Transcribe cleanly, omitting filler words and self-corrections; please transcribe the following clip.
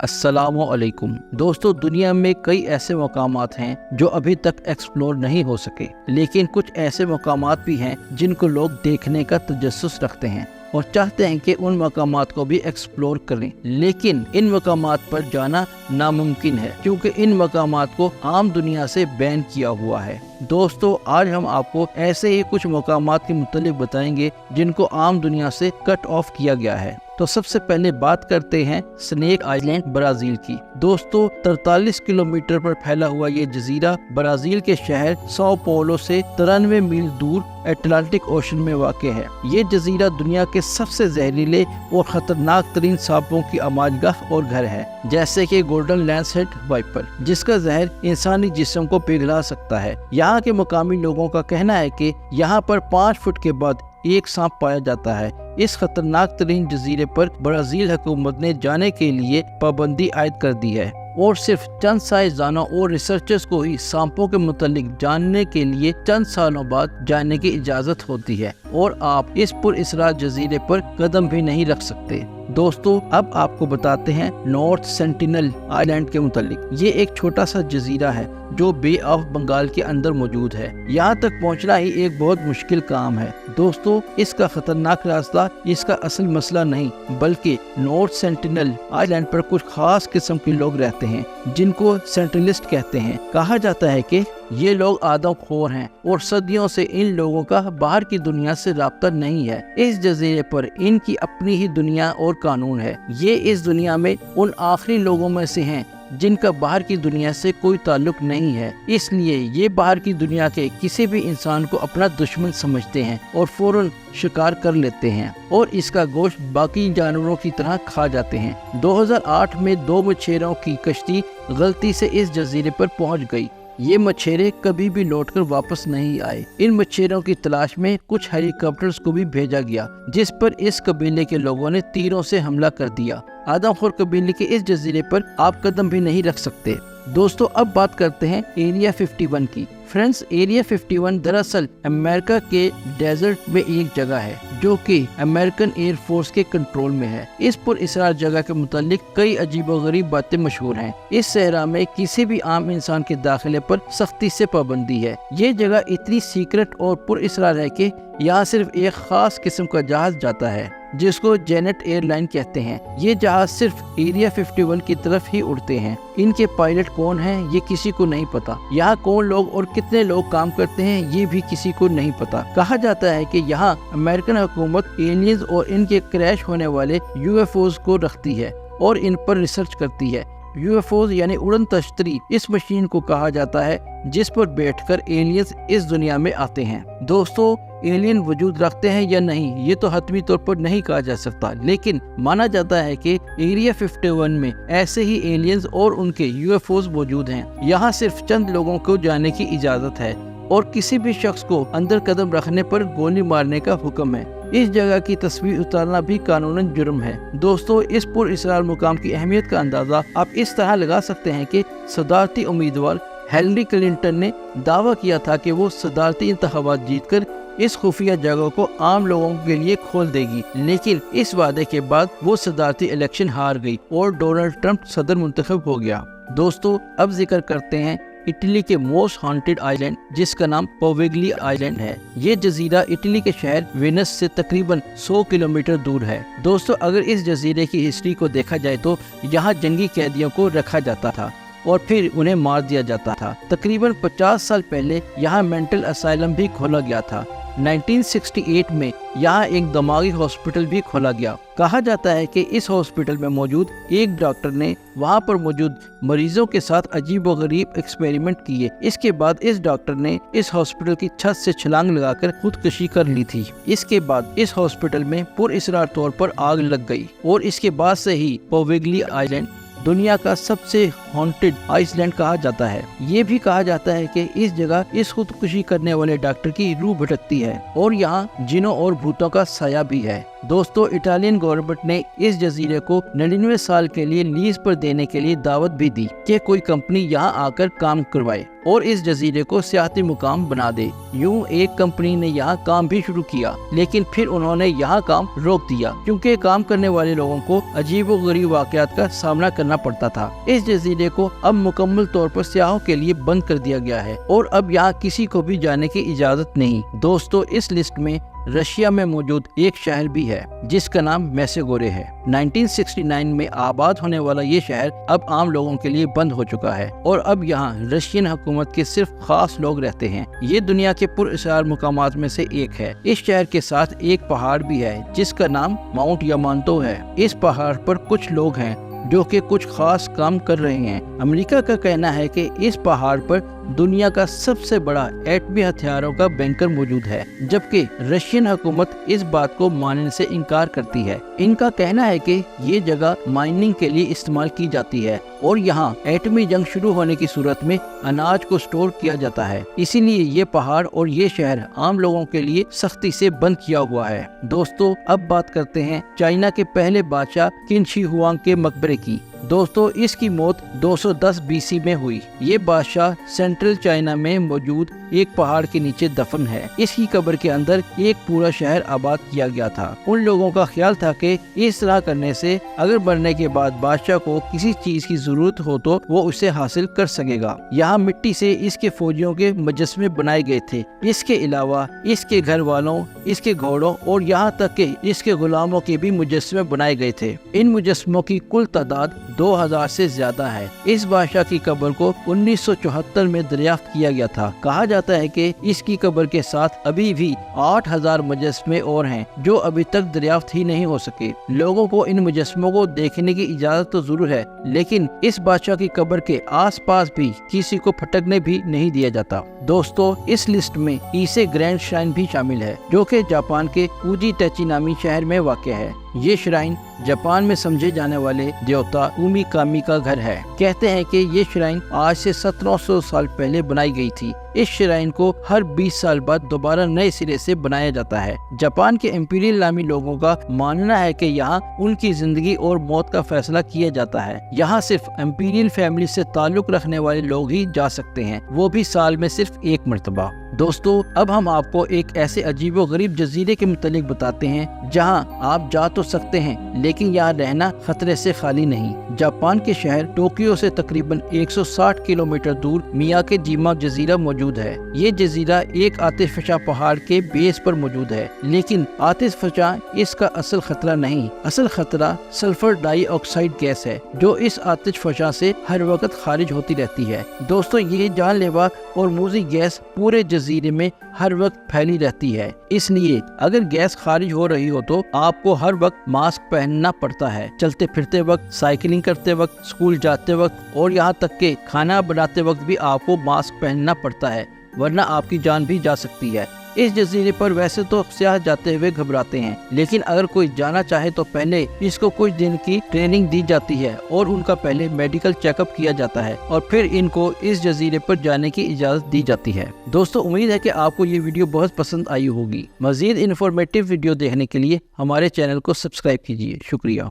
अस्सलामुअलैकुम दोस्तों, दुनिया में कई ऐसे मकामात हैं जो अभी तक एक्सप्लोर नहीं हो सके, लेकिन कुछ ऐसे मकामात भी हैं जिनको लोग देखने का तजस्सुस रखते हैं और चाहते हैं कि उन मकामात को भी एक्सप्लोर करें। लेकिन इन मकामात पर जाना नामुमकिन है क्योंकि इन मकामात को आम दुनिया से बैन किया हुआ है। दोस्तों, आज हम आपको ऐसे ही कुछ मकामात के मुतालिक बताएंगे जिनको आम दुनिया से कट ऑफ किया गया है। तो सबसे पहले बात करते हैं स्नेक आइलैंड ब्राजील की। दोस्तों, 43 किलोमीटर पर फैला हुआ ये जजीरा ब्राजील के शहर sao paulo से 93 मील दूर अटलांटिक ओशन में वाक़ है। ये जजीरा दुनिया के सबसे जहरीले और खतरनाक तरीन सांपों की आमाजगाह और घर है, जैसे कि गोल्डन लैंसहेड वाइपर, जिसका जहर इंसानी जिस्म को पिघला सकता है। यहाँ के मकामी लोगों का कहना है कि यहाँ पर 5 फुट के बाद एक सांप पाया जाता है। इस खतरनाक तरीन जजीरे पर ब्राजील हुकूमत ने जाने के लिए पाबंदी आयद कर दी है और सिर्फ चंद साइंसदानों और रिसर्चर्स को ही सांपों के मुतालिक जानने के लिए चंद सालों बाद जाने की इजाज़त होती है और आप इस पुरअसरार जजीरे पर कदम भी नहीं रख सकते। दोस्तों, अब आपको बताते हैं नॉर्थ सेंटिनल आइलैंड के मुतालिक। ये एक छोटा सा जजीरा है जो बे ऑफ बंगाल के अंदर मौजूद है। यहाँ तक पहुँचना ही एक बहुत मुश्किल काम है। दोस्तों, इसका खतरनाक रास्ता इसका असल मसला नहीं, बल्कि नॉर्थ सेंटिनल आइलैंड पर कुछ खास किस्म के लोग रहते हैं जिनको सेंट्रलिस्ट कहते हैं। कहा जाता है कि ये लोग आदमखोर हैं और सदियों से इन लोगों का बाहर की दुनिया से राब्ता नहीं है। इस जजीरे पर इनकी अपनी ही दुनिया और कानून है। ये इस दुनिया में उन आखिरी लोगों में से हैं जिनका बाहर की दुनिया से कोई ताल्लुक नहीं है, इसलिए ये बाहर की दुनिया के किसी भी इंसान को अपना दुश्मन समझते हैं और फौरन शिकार कर लेते हैं और इसका गोश्त बाकी जानवरों की तरह खा जाते हैं। 2008 में 2 मछेरों की कश्ती गलती से इस जजीरे पर पहुंच गई। ये मछेरे कभी भी लौटकर वापस नहीं आए। इन मछेरों की तलाश में कुछ हेलीकॉप्टर्स को भी भेजा गया, जिस पर इस कबीले के लोगों ने तीरों से हमला कर दिया। आदमखोर कबीले के इस जजीरे पर आप कदम भी नहीं रख सकते। दोस्तों, अब बात करते हैं एरिया 51 की। फ्रेंड्स, एरिया 51 दरअसल अमेरिका के डेजर्ट में एक जगह है जो कि अमेरिकन एयर फोर्स के कंट्रोल में है। इस पुरअसरार जगह के मुतालिक कई अजीबोगरीब बातें मशहूर हैं। इस सहरा में किसी भी आम इंसान के दाखिले पर सख्ती से पाबंदी है। ये जगह इतनी सीक्रेट और पुरअसरार है कि यहाँ सिर्फ एक खास किस्म का जहाज जाता है जिसको जेनेट एयरलाइन कहते हैं। ये जहाज सिर्फ एरिया 51 की तरफ ही उड़ते हैं। इनके पायलट कौन हैं ये किसी को नहीं पता। यहाँ कौन लोग और कितने लोग काम करते हैं ये भी किसी को नहीं पता। कहा जाता है कि यहाँ अमेरिकन हुकूमत एलियंस और इनके क्रैश होने वाले यूएफओज को रखती है और इन पर रिसर्च करती है। यूएफओज यानी उड़न तश्तरी इस मशीन को कहा जाता है जिस पर बैठकर एलियंस इस दुनिया में आते हैं। दोस्तों, एलियन वजूद रखते हैं या नहीं ये तो हतमी तौर पर नहीं कहा जा सकता, लेकिन माना जाता है कि एरिया 51 में ऐसे ही एलियंस और उनके यूएफओज मौजूद हैं। यहाँ सिर्फ चंद लोगों को जाने की इजाजत है और किसी भी शख्स को अंदर कदम रखने पर गोली मारने का हुक्म है। इस जगह की तस्वीर उतारना भी कानूनन जुर्म है। दोस्तों, इस पुरअसरार मुकाम की अहमियत का अंदाजा आप इस तरह लगा सकते हैं कि सदारती उम्मीदवार हिलरी क्लिंटन ने दावा किया था कि वो सदारती इंतखाबात जीतकर इस खुफिया जगह को आम लोगों के लिए खोल देगी, लेकिन इस वादे के बाद वो सदारती इलेक्शन हार गई और डोनाल्ड ट्रंप सदर मुंतखब हो गया। दोस्तों, अब जिक्र करते हैं इटली के मोस्ट हॉन्टेड आइलैंड जिसका नाम पोवेगली आइलैंड है। ये जजीरा इटली के शहर वेनिस से तकरीबन 100 किलोमीटर दूर है। दोस्तों, अगर इस जजीरे की हिस्ट्री को देखा जाए तो यहाँ जंगी कैदियों को रखा जाता था और फिर उन्हें मार दिया जाता था। तकरीबन 50 साल पहले यहाँ मेंटल असाइलम भी खोला गया था। 1968 में यहाँ एक दिमागी हॉस्पिटल भी खोला गया। कहा जाता है कि इस हॉस्पिटल में मौजूद एक डॉक्टर ने वहाँ पर मौजूद मरीजों के साथ अजीबोगरीब एक्सपेरिमेंट किए। इसके बाद इस डॉक्टर ने इस हॉस्पिटल की छत से छलांग लगाकर खुदकुशी कर ली थी। इसके बाद इस हॉस्पिटल में पुरअसरार तौर पर आग लग गई और इसके बाद से ही पोवेगली आइलैंड दुनिया का सबसे हॉन्टेड आइसलैंड कहा जाता है। ये भी कहा जाता है कि इस जगह इस खुदकुशी करने वाले डॉक्टर की रूह भटकती है और यहाँ जिनों और भूतों का साया भी है। दोस्तों इटालियन गवर्नमेंट ने इस जजीरे को 99 साल के लिए लीज पर देने के लिए दावत भी दी कि कोई कंपनी यहाँ आकर काम करवाए और इस जजीरे को सियाहती मुकाम बना दे। यूं एक कंपनी ने यहाँ काम भी शुरू किया, लेकिन फिर उन्होंने यहाँ काम रोक दिया क्योंकि काम करने वाले लोगों को अजीबोगरीब वाकयात का सामना करना पड़ता था। इस जजीरे को अब मुकम्मल तौर पर सियाहों के लिए बंद कर दिया गया है और अब यहाँ किसी को भी जाने की इजाजत नहीं। दोस्तों इस लिस्ट में रशिया में मौजूद एक शहर भी है जिसका नाम मेसेगोरे है। 1969 में आबाद होने वाला ये शहर अब आम लोगों के लिए बंद हो चुका है और अब यहाँ रशियन हुकूमत के सिर्फ खास लोग रहते हैं। ये दुनिया के पुरअसरार मुकामात में से एक है। इस शहर के साथ एक पहाड़ भी है जिसका नाम माउंट यामांतो है। इस पहाड़ पर कुछ लोग हैं जो कि कुछ खास काम कर रहे हैं। अमेरिका का कहना है कि इस पहाड़ पर दुनिया का सबसे बड़ा एटमी हथियारों का बैंकर मौजूद है, जबकि रशियन हुकूमत इस बात को मानने से इनकार करती है। इनका कहना है कि ये जगह माइनिंग के लिए इस्तेमाल की जाती है और यहाँ एटमी जंग शुरू होने की सूरत में अनाज को स्टोर किया जाता है। इसीलिए ये पहाड़ और ये शहर आम लोगों के लिए सख्ती से बंद किया हुआ है। दोस्तों अब बात करते हैं चाइना के पहले बादशाह किन शी हुआंग के मकबरे की। दोस्तों इसकी मौत 210 बीसी में हुई। ये बादशाह सेंट्रल चाइना में मौजूद एक पहाड़ के नीचे दफन है। इसकी कब्र के अंदर एक पूरा शहर आबाद किया गया था। उन लोगों का ख्याल था कि इस तरह करने से अगर मरने के बाद बादशाह को किसी चीज की जरूरत हो तो वो उसे हासिल कर सकेगा। यहाँ मिट्टी से इसके फौजियों के मुजस्मे बनाए गए थे। इसके अलावा इसके घर वालों, इसके घोड़ों और यहाँ तक के इसके गुलामों के भी मुजस्मे बनाए गए थे। इन मुजस्मों की कुल तादाद 2000 से ज्यादा है। इस बादशाह की कब्र को 1974 में दरियाफ्त किया गया था। कहा जाता है कि इसकी कब्र के साथ अभी भी 8000 मुजस्मे और हैं जो अभी तक दरियाफ्त ही नहीं हो सके। लोगों को इन मुजस्मों को देखने की इजाजत तो जरूर है, लेकिन इस बादशाह की कब्र के आसपास भी किसी को फटकने भी नहीं दिया जाता। दोस्तों इस लिस्ट में ईसे ग्रैंड श्राइन भी शामिल है जो कि जापान के उजी टेची नामी शहर में वाक़ है। ये श्राइन जापान में समझे जाने वाले देवता उमी कामी का घर है। कहते हैं कि ये श्राइन आज से 1700 साल पहले बनाई गई थी। इस श्राइन को हर 20 साल बाद दोबारा नए सिरे से बनाया जाता है। जापान के एम्पीरियल नामी लोगों का मानना है कि यहाँ उनकी जिंदगी और मौत का फैसला किया जाता है। यहाँ सिर्फ एम्पीरियल फैमिली से ताल्लुक रखने वाले लोग ही जा सकते हैं, वो भी साल में सिर्फ एक मर्तबा। दोस्तों अब हम आपको एक ऐसे अजीबोगरीब जजीरे के मुतालिक बताते हैं जहाँ आप जा तो सकते हैं लेकिन यहाँ रहना खतरे से खाली नहीं। जापान के शहर टोक्यो से तकरीबन 160 किलोमीटर दूर मियाकेजीमा जजीरा मौजूद है। ये जजीरा एक आतिशफशा पहाड़ के बेस पर मौजूद है, लेकिन आतिशफशा इसका असल खतरा नहीं। असल खतरा सल्फर डाइऑक्साइड गैस है जो इस आतिशफशा से हर वक्त खारिज होती रहती है। दोस्तों ये जानलेवा और मूजी गैस पूरे जजीरे में हर वक्त फैली रहती है, इसलिए अगर गैस खारिज हो रही हो तो आपको हर वक्त मास्क पहनना पड़ता है। चलते फिरते वक्त, साइकिलिंग करते वक्त, स्कूल जाते वक्त और यहाँ तक के खाना बनाते वक्त भी आपको मास्क पहनना पड़ता है, वरना आपकी जान भी जा सकती है। इस जजीरे पर वैसे तो सियाह जाते हुए घबराते हैं, लेकिन अगर कोई जाना चाहे तो पहले इसको कुछ दिन की ट्रेनिंग दी जाती है और उनका पहले मेडिकल चेकअप किया जाता है और फिर इनको इस जजीरे पर जाने की इजाजत दी जाती है। दोस्तों उम्मीद है कि आपको ये वीडियो बहुत पसंद आई होगी। मजीद इन्फॉर्मेटिव वीडियो देखने के लिए हमारे चैनल को सब्सक्राइब कीजिए। शुक्रिया।